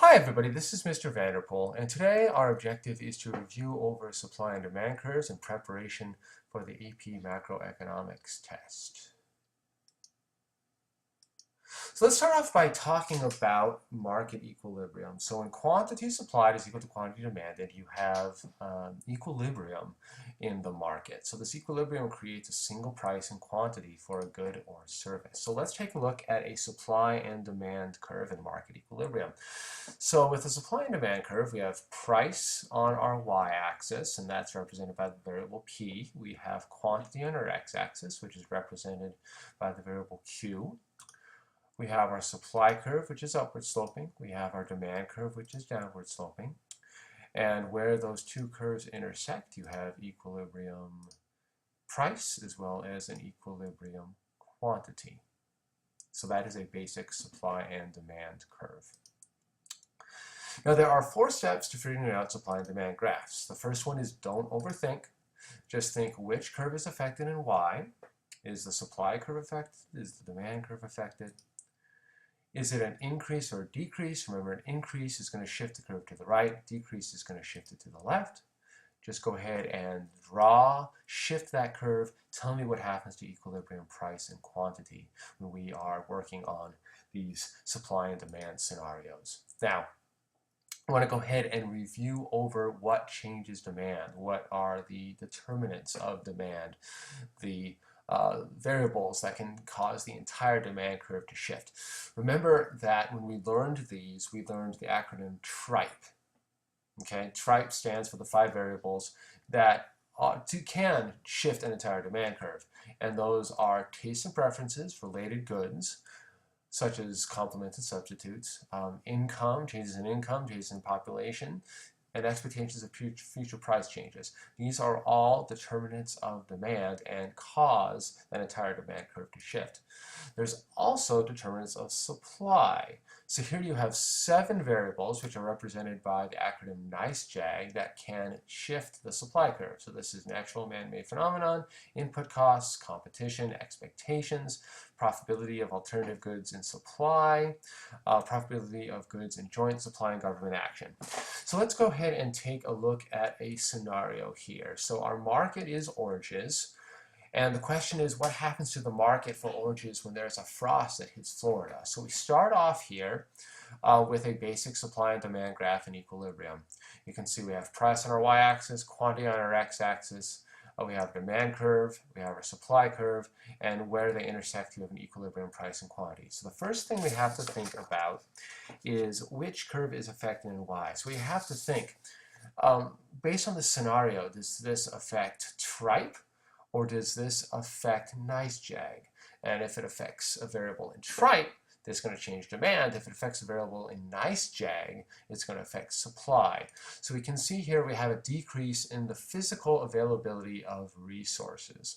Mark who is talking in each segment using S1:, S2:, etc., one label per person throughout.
S1: Hi everybody, this is Mr. Vanderpool, and today our objective is to review over supply and demand curves in preparation for the AP Macroeconomics test. So let's start off by talking about market equilibrium. So when quantity supplied is equal to quantity demanded, you have equilibrium in the market. So this equilibrium creates a single price and quantity for a good or service. So let's take a look at a supply and demand curve in market equilibrium. So with the supply and demand curve, we have price on our y-axis, and that's represented by the variable P. We have quantity on our x-axis, which is represented by the variable Q. We have our supply curve, which is upward sloping. We have our demand curve, which is downward sloping. And where those two curves intersect, you have equilibrium price as well as an equilibrium quantity. So that is a basic supply and demand curve. Now there are 4 steps to figuring out supply and demand graphs. The first one is don't overthink. Just think which curve is affected and why. Is the supply curve affected? Is the demand curve affected? Is it an increase or a decrease? Remember, an increase is going to shift the curve to the right. Decrease is going to shift it to the left. Just go ahead and shift that curve. Tell me what happens to equilibrium price and quantity when we are working on these supply and demand scenarios. Now, I want to go ahead and review over what changes demand, what are the determinants of demand, the variables that can cause the entire demand curve to shift. Remember that when we learned these, we learned the acronym TRIPE. Okay, TRIPE stands for the 5 variables that can shift an entire demand curve, and those are taste and preferences, related goods, such as complements and substitutes, income, changes in population, and expectations of future price changes. These are all determinants of demand and cause an entire demand curve to shift. There's also determinants of supply. So here you have 7 variables, which are represented by the acronym NICE-JAG, that can shift the supply curve. So this is natural man-made phenomenon, input costs, competition, expectations, profitability of alternative goods in supply, profitability of goods in joint supply and government action. So let's go ahead and take a look at a scenario here. So our market is oranges. And the question is, what happens to the market for oranges when there's a frost that hits Florida? So we start off here with a basic supply and demand graph in equilibrium. You can see we have price on our y-axis, quantity on our x-axis. We have a demand curve, we have our supply curve, and where they intersect, you have an equilibrium price and quantity. So the first thing we have to think about is which curve is affected and why. So we have to think, based on the scenario, does this affect TRIPE? Or does this affect NICE-JAG? And if it affects a variable in TRIPE, that's going to change demand. If it affects a variable in NICE-JAG, it's going to affect supply. So we can see here we have a decrease in the physical availability of resources.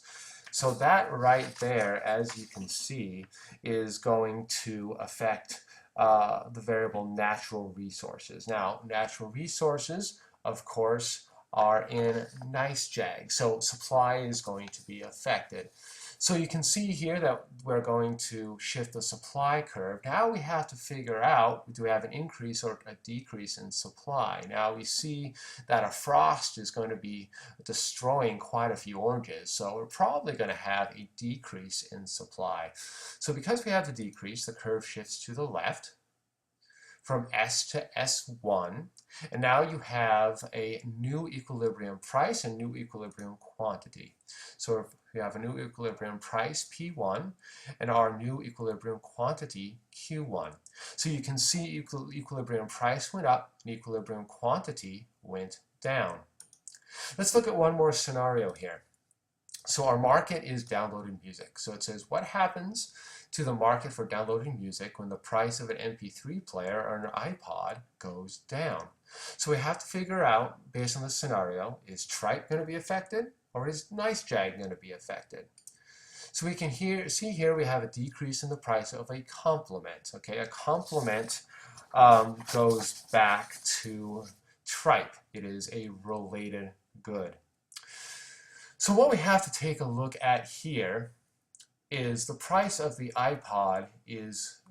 S1: So that right there, as you can see, is going to affect the variable natural resources. Now, natural resources, of course, are in NICE-JAG, so supply is going to be affected. So you can see here that we're going to shift the supply curve. Now we have to figure out, do we have an increase or a decrease in supply? Now we see that a frost is going to be destroying quite a few oranges, so we're probably going to have a decrease in supply. So because we have the decrease, the curve shifts to the left from S to S1, and now you have a new equilibrium price and new equilibrium quantity. So if we have a new equilibrium price, P1, and our new equilibrium quantity, Q1. So you can see equilibrium price went up and equilibrium quantity went down. Let's look at one more scenario here. So our market is downloading music. So it says, what happens to the market for downloading music when the price of an MP3 player or an iPod goes down? So we have to figure out, based on the scenario, is TRIPE going to be affected or is NICE-JAG going to be affected? So we can see here we have a decrease in the price of a complement. Okay, a complement goes back to TRIPE. It is a related good. So what we have to take a look at here is the price of the iPod is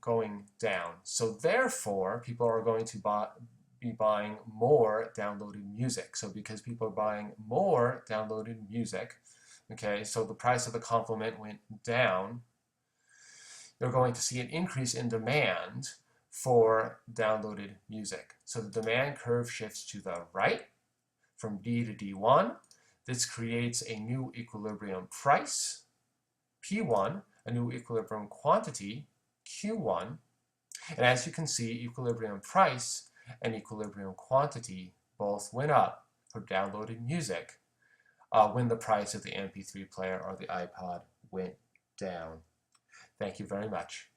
S1: going down. So therefore, people are going to be buying more downloaded music. So because people are buying more downloaded music, okay, so the price of the complement went down, you're going to see an increase in demand for downloaded music. So the demand curve shifts to the right from D to D1. This creates a new equilibrium price, P1, a new equilibrium quantity, Q1. And as you can see, equilibrium price and equilibrium quantity both went up for downloaded music when the price of the MP3 player or the iPod went down. Thank you very much.